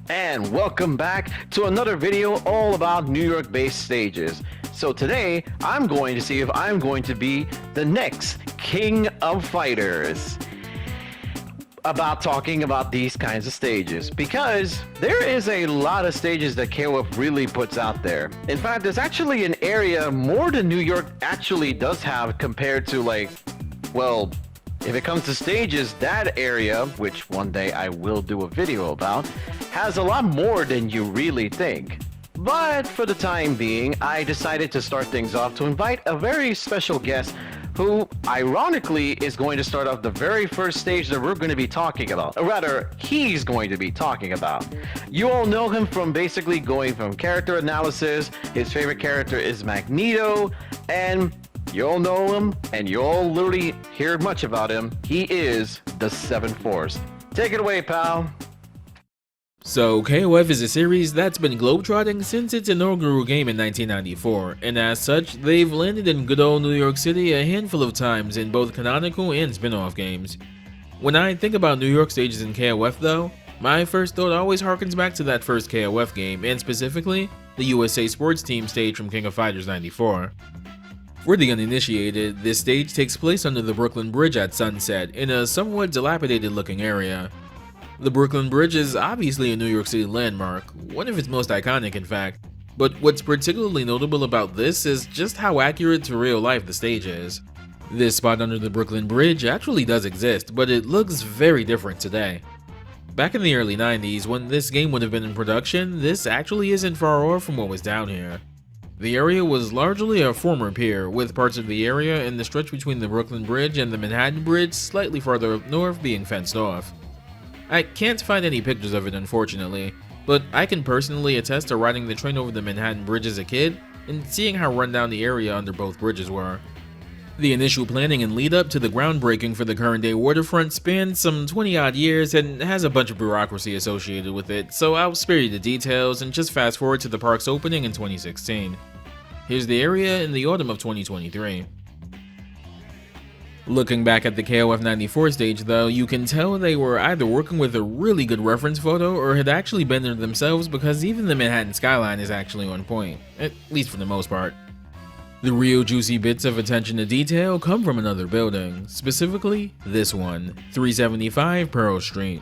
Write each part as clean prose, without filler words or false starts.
And welcome back to another video all about New York based stages. So today I'm going to see if I'm going to be the next king of fighters about talking about these kinds of stages, because there is a lot of stages that KOF really puts out there. In fact, there's actually an area more than New York actually does have compared to, like, well, if it comes to stages, that area, which one day I will do a video about, has a lot more than you really think. But for the time being, I decided to start things off to invite a very special guest who, ironically, is going to start off the very first stage that we're going to be talking about. Or rather, he's going to be talking about. You all know him from basically going from character analysis. His favorite character is Magneto, and you all know him, and you all literally hear much about him. He is the Seventh Force. Take it away, pal. So, KOF is a series that's been globetrotting since its inaugural game in 1994, and as such, they've landed in good old New York City a handful of times in both canonical and spin-off games. When I think about New York stages in KOF though, my first thought always harkens back to that first KOF game, and specifically, the USA Sports Team stage from King of Fighters 94. For the uninitiated, this stage takes place under the Brooklyn Bridge at sunset, in a somewhat dilapidated looking area. The Brooklyn Bridge is obviously a New York City landmark, one of its most iconic in fact, but what's particularly notable about this is just how accurate to real life the stage is. This spot under the Brooklyn Bridge actually does exist, but it looks very different today. Back in the early 90s, when this game would have been in production, this actually isn't far off from what was down here. The area was largely a former pier, with parts of the area in the stretch between the Brooklyn Bridge and the Manhattan Bridge slightly farther up north being fenced off. I can't find any pictures of it unfortunately, but I can personally attest to riding the train over the Manhattan Bridge as a kid and seeing how run down the area under both bridges were. The initial planning and lead up to the groundbreaking for the current day waterfront spanned some 20 odd years and has a bunch of bureaucracy associated with it, so I'll spare you the details and just fast forward to the park's opening in 2016. Here's the area in the autumn of 2023. Looking back at the KOF 94 stage though, you can tell they were either working with a really good reference photo or had actually been there themselves, because even the Manhattan skyline is actually on point, at least for the most part. The real juicy bits of attention to detail come from another building, specifically this one, 375 Pearl Street.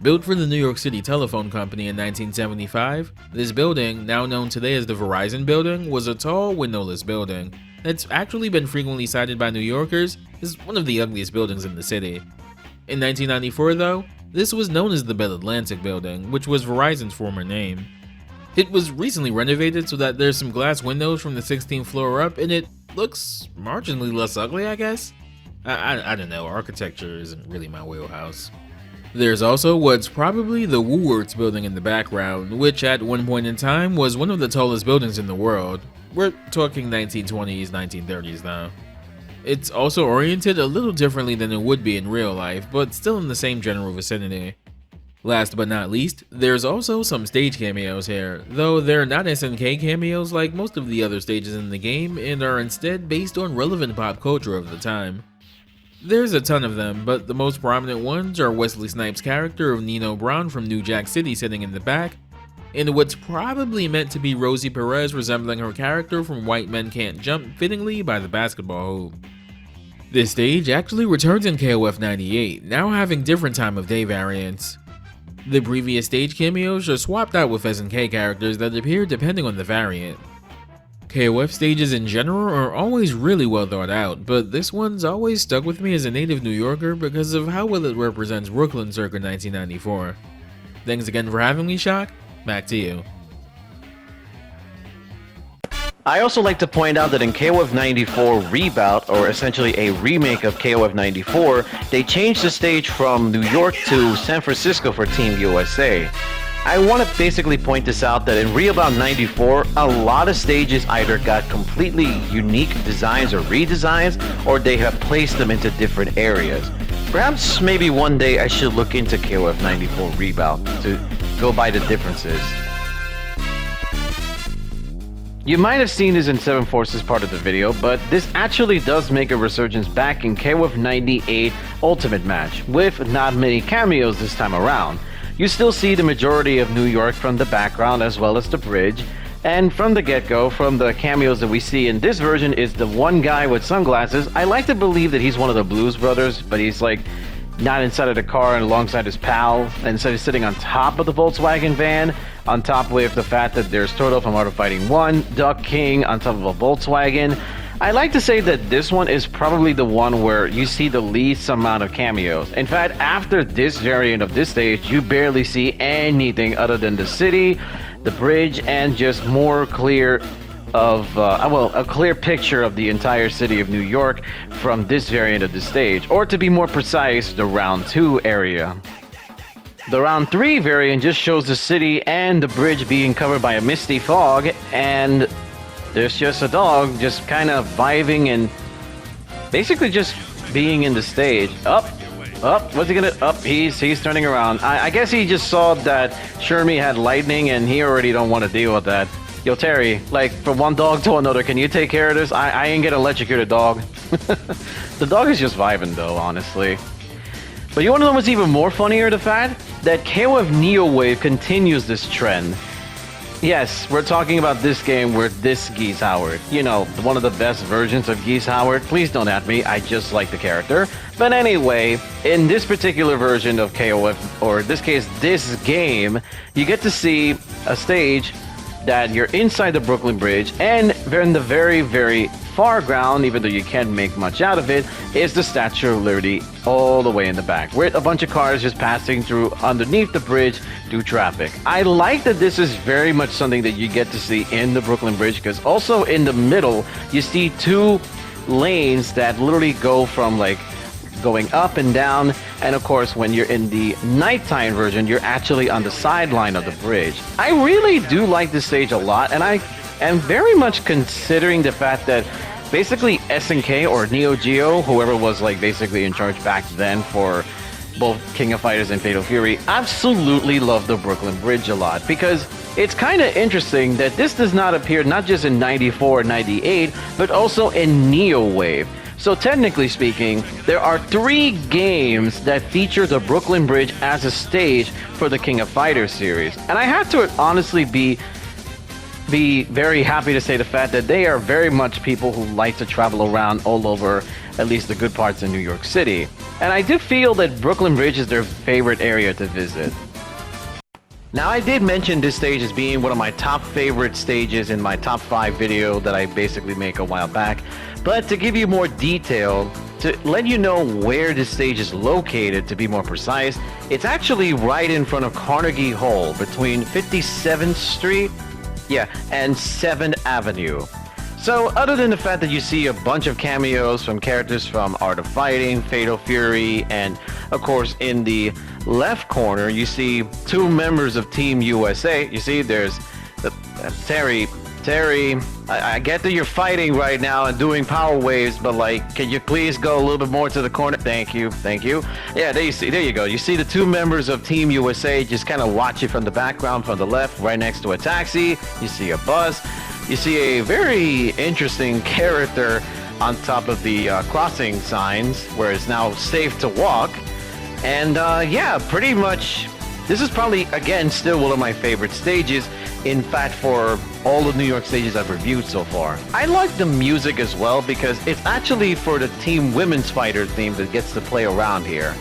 Built for the New York City Telephone Company in 1975, this building, now known today as the Verizon Building, was a tall, windowless building that's actually been frequently cited by New Yorkers as one of the ugliest buildings in the city. In 1994 though, this was known as the Bell Atlantic Building, which was Verizon's former name. It was recently renovated so that there's some glass windows from the 16th floor up, and it looks marginally less ugly, I guess? I don't know, architecture isn't really my wheelhouse. There's also what's probably the Woolworths building in the background, which at one point in time was one of the tallest buildings in the world. We're talking 1920s, 1930s now. It's also oriented a little differently than it would be in real life, but still in the same general vicinity. Last but not least, there's also some stage cameos here, though they're not SNK cameos like most of the other stages in the game and are instead based on relevant pop culture of the time. There's a ton of them, but the most prominent ones are Wesley Snipes' character of Nino Brown from New Jack City sitting in the back, and what's probably meant to be Rosie Perez resembling her character from White Men Can't Jump fittingly by the basketball hoop. This stage actually returns in KOF 98, now having different time of day variants. The previous stage cameos are swapped out with SNK characters that appear depending on the variant. KOF stages in general are always really well thought out, but this one's always stuck with me as a native New Yorker because of how well it represents Brooklyn circa 1994. Thanks again for having me, Shock. Back to you. I also like to point out that in KOF 94 Reboot, or essentially a remake of KOF 94, they changed the stage from New York to San Francisco for Team USA. I want to basically point this out that in Reboot 94, a lot of stages either got completely unique designs or redesigns, or they have placed them into different areas. Perhaps maybe one day I should look into KOF 94 Reboot to go by the differences. You might have seen this in Seven Forces part of the video, but this actually does make a resurgence back in KOF 98 Ultimate Match, with not many cameos this time around. you still see the majority of New York from the background as well as the bridge. And from the get-go, from the cameos that we see in this version, is the one guy with sunglasses. I like to believe that he's one of the Blues Brothers, but he's like not inside of the car and alongside his pal. And so he's sitting on top of the Volkswagen van, on top with the fact that there's Toto from Art of Fighting 1, Duck King on top of a Volkswagen. I like to say that this one is probably the one where you see the least amount of cameos. In fact, after this variant of this stage, you barely see anything other than the city, the bridge, and just more clear of, a clear picture of the entire city of New York from this variant of the stage. Or to be more precise, the Round 2 area. The Round 3 variant just shows the city and the bridge being covered by a misty fog, and there's just a dog just kind of vibing and basically just being in the stage. Up, what's he gonna, up, he's turning around. I guess he just saw that Shermie had lightning and he already don't want to deal with that. Yo, Terry, like, from one dog to another, can you take care of this? I ain't gonna electrocute a dog. The dog is just vibing though, honestly. But you wanna know what's even more funnier? The fact that KOF NeoWave continues this trend. Yes, we're talking about this game where this Geese Howard, you know, one of the best versions of Geese Howard. Please don't at me, I just like the character. But anyway, in this particular version of KOF, or in this case, this game, you get to see a stage that you're inside the Brooklyn Bridge, and in the very, very far ground, even though you can't make much out of it, is the Statue of Liberty all the way in the back, with a bunch of cars just passing through underneath the bridge through traffic. I like that this is very much something that you get to see in the Brooklyn Bridge, because also in the middle, you see two lanes that literally go from like going up and down, and of course when you're in the nighttime version, you're actually on the sideline of the bridge. I really do like this stage a lot, and I am very much considering the fact that basically SNK or NeoGeo, whoever was like basically in charge back then for both King of Fighters and Fatal Fury, absolutely love the Brooklyn Bridge a lot, because it's kind of interesting that this does not appear not just in 94 and 98, but also in NeoWave. So technically speaking, there are 3 games that feature the Brooklyn Bridge as a stage for the King of Fighters series. And I have to honestly be very happy to say the fact that they are very much people who like to travel around all over, at least the good parts of New York City. And I do feel that Brooklyn Bridge is their favorite area to visit. Now, I did mention this stage as being one of my top favorite stages in my top 5 video that I basically make a while back. But to give you more detail, to let you know where this stage is located, to be more precise, it's actually right in front of Carnegie Hall between 57th Street, and 7th Avenue. So other than the fact that you see a bunch of cameos from characters from Art of Fighting, Fatal Fury, and of course in the left corner you see 2 members of Team USA. You see there's Terry, I get that you're fighting right now and doing power waves, but like, can you please go a little bit more to the corner? Thank you. Yeah, there you go. You see the 2 members of Team USA just kind of watch it from the background, from the left, right next to a taxi. You see a bus. You see a very interesting character on top of the crossing signs, where it's now safe to walk. And yeah, pretty much, this is probably, again, still one of my favorite stages. In fact, for all the New York stages I've reviewed so far. I like the music as well, because it's actually for the Team Women's Fighter theme that gets to play around here.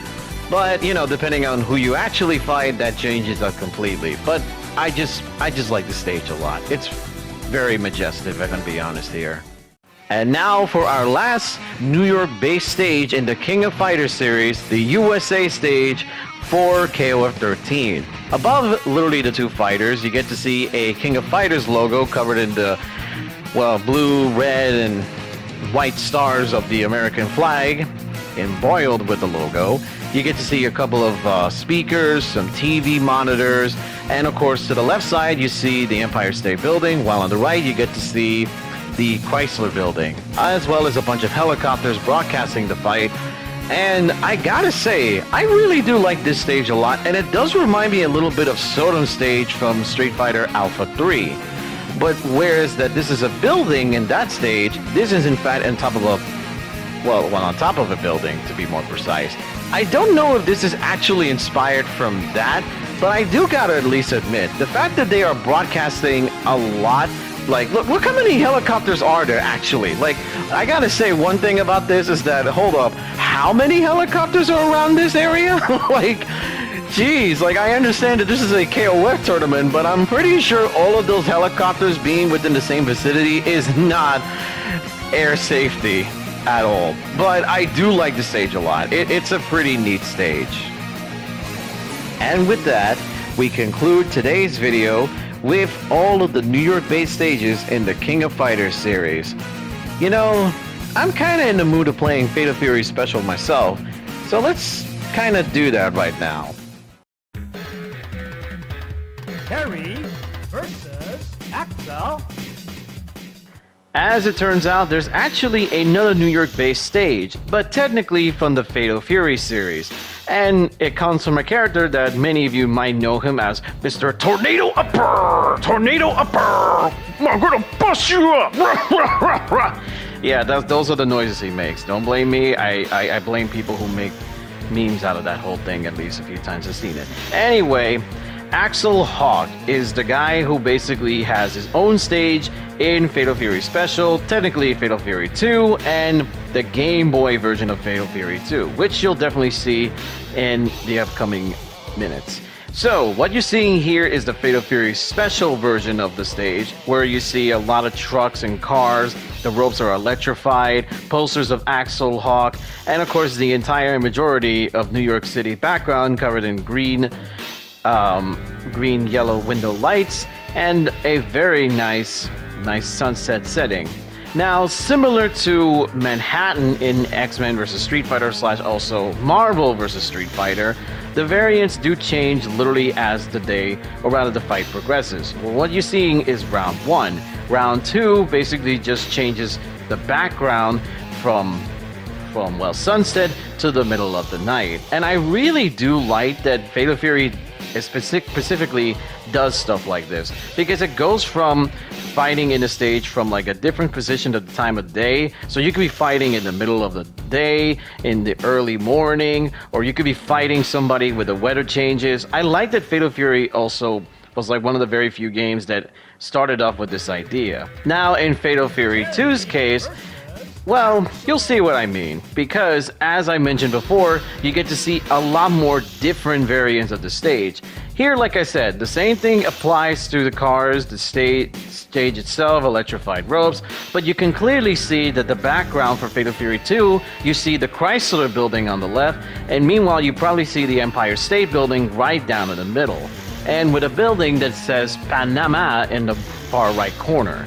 But, you know, depending on who you actually fight, that changes up completely. But I just like the stage a lot. It's very majestic, if I'm gonna be honest here. And now for our last New York-based stage in the King of Fighters series, the USA stage for KOF 13. Above literally the 2 fighters, you get to see a King of Fighters logo covered in the, well, blue, red, and white stars of the American flag, embroiled with the logo. You get to see a couple of speakers, some TV monitors, and of course to the left side you see the Empire State Building, while on the right you get to see the Chrysler Building, as well as a bunch of helicopters broadcasting the fight. And I gotta say, I really do like this stage a lot, and it does remind me a little bit of Sodom's stage from Street Fighter Alpha 3. But whereas that this is a building in that stage, this is in fact on top of on top of a building, to be more precise. I don't know if this is actually inspired from that, But I do gotta at least admit, the fact that they are broadcasting a lot, like, look how many helicopters are there actually. Like, I gotta say one thing about this is that, hold up, how many helicopters are around this area? Like, geez, like, I understand that this is a KOF tournament, but I'm pretty sure all of those helicopters being within the same vicinity is not air safety at all. But I do like the stage a lot. It's a pretty neat stage. And with that, we conclude today's video with all of the New York-based stages in the King of Fighters series. You know, I'm kind of in the mood of playing Fatal Fury Special myself, so let's kind of do that right now. Terry versus Axel. As it turns out, there's actually another New York-based stage, but technically from the Fatal Fury series. And it comes from a character that many of you might know him as Mr. Tornado Upper! Tornado Upper! I'm gonna bust you up! Yeah, those are the noises he makes. Don't blame me. I blame people who make memes out of that whole thing at least a few times. I've seen it. Anyway, Axel Hawk is the guy who basically has his own stage in Fatal Fury Special, technically Fatal Fury 2, and the Game Boy version of Fatal Fury 2, which you'll definitely see in the upcoming minutes. So, what you're seeing here is the Fatal Fury Special version of the stage, where you see a lot of trucks and cars, the ropes are electrified, posters of Axel Hawk, and of course the entire majority of New York City background covered in green, yellow window lights, and a very nice sunset setting. Now, similar to Manhattan in X-Men vs. Street Fighter / also Marvel vs. Street Fighter, the variants do change literally as the day, or rather the fight progresses. Well, what you're seeing is round 1. Round 2 basically just changes the background from well, sunset to the middle of the night. And I really do like that Fatal Fury specifically does stuff like this, because it goes from fighting in the stage from like a different position at the time of day. So you could be fighting in the middle of the day, in the early morning, or you could be fighting somebody with the weather changes. I like that Fatal Fury also was like one of the very few games that started off with this idea. Now in Fatal Fury 2's case, well, you'll see what I mean, because as I mentioned before, you get to see a lot more different variants of the stage. Here, like I said, the same thing applies to the cars, the stage itself, electrified ropes, but you can clearly see that the background for Fatal Fury 2, you see the Chrysler building on the left, and meanwhile you probably see the Empire State Building right down in the middle, and with a building that says Panama in the far right corner.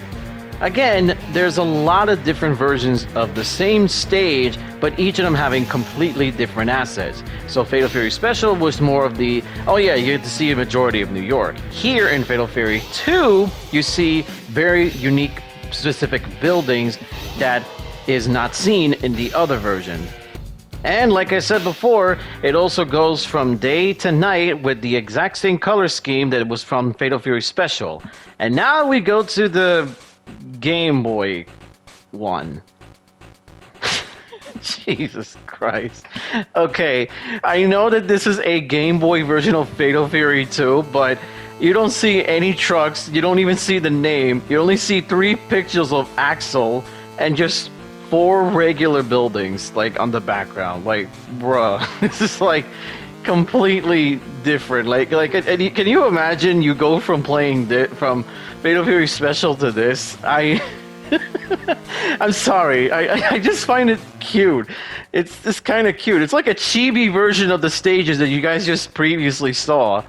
Again, there's a lot of different versions of the same stage, but each of them having completely different assets. So Fatal Fury Special was more of the, oh yeah, you get to see a majority of New York. Here in Fatal Fury 2, you see very unique specific buildings that is not seen in the other version. And like I said before, it also goes from day to night with the exact same color scheme that was from Fatal Fury Special. And now we go to the Game Boy one. Jesus Christ. Okay, I know that this is a Game Boy version of Fatal Fury 2, but you don't see any trucks, you don't even see the name, you only see 3 pictures of Axel and just 4 regular buildings, like, on the background. Like, bruh, this is like completely different. Like, can you imagine you go from playing from Fatal Fury Special to this? I'm sorry. I just find it cute. It's just kind of cute. It's like a chibi version of the stages that you guys just previously saw.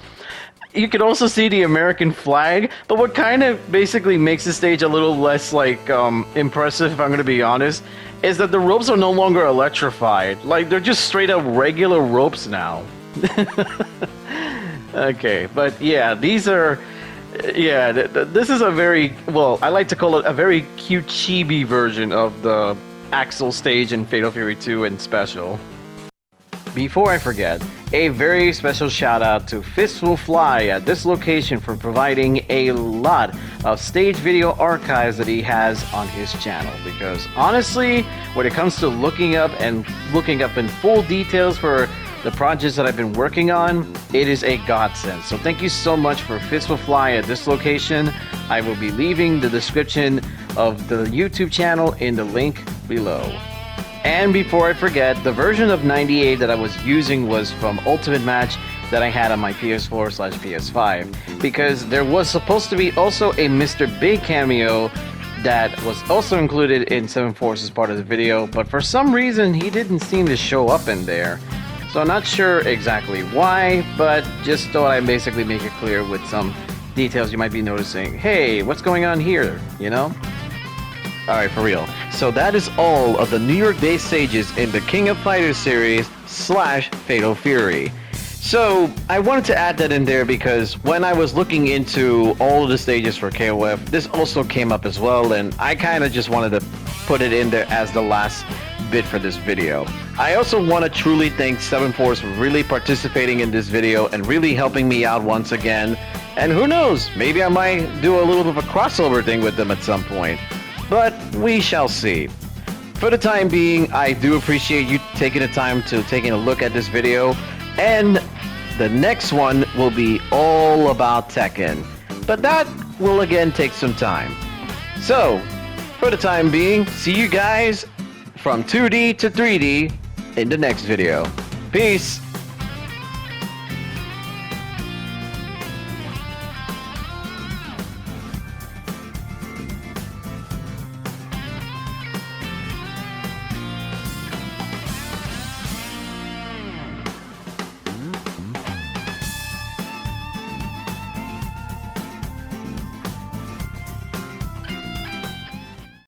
You can also see the American flag, but what kind of basically makes the stage a little less like impressive, if I'm going to be honest, is that the ropes are no longer electrified. Like, they're just straight up regular ropes now. Okay, but yeah, these are, yeah, this is a very, well, I like to call it a very cute chibi version of the Axel stage in Fatal Fury 2 and Special. Before I forget, a very special shout out to Fistful Fly at this location for providing a lot of stage video archives that he has on his channel, because honestly, when it comes to looking up in full details for the projects that I've been working on, it is a godsend. So thank you so much for Fist Will Fly at this location. I will be leaving the description of the YouTube channel in the link below. And before I forget, the version of 98 that I was using was from Ultimate Match that I had on my PS4/PS5, because there was supposed to be also a Mr. Big cameo that was also included in 7-Force as part of the video, but for some reason he didn't seem to show up in there. So I'm not sure exactly why, but just thought I'd basically make it clear with some details you might be noticing. Hey, what's going on here, you know? Alright, for real. So that is all of the New York-based stages in the King of Fighters series / Fatal Fury. So I wanted to add that in there because when I was looking into all of the stages for KOF, this also came up as well, and I kind of just wanted to put it in there as the last bit for this video. I also want to truly thank 7-Force for really participating in this video and really helping me out once again. And who knows, maybe I might do a little bit of a crossover thing with them at some point. But we shall see. For the time being, I do appreciate you taking the time to taking a look at this video. And the next one will be all about Tekken. But that will again take some time. So, for the time being, see you guys from 2D to 3D in the next video. Peace!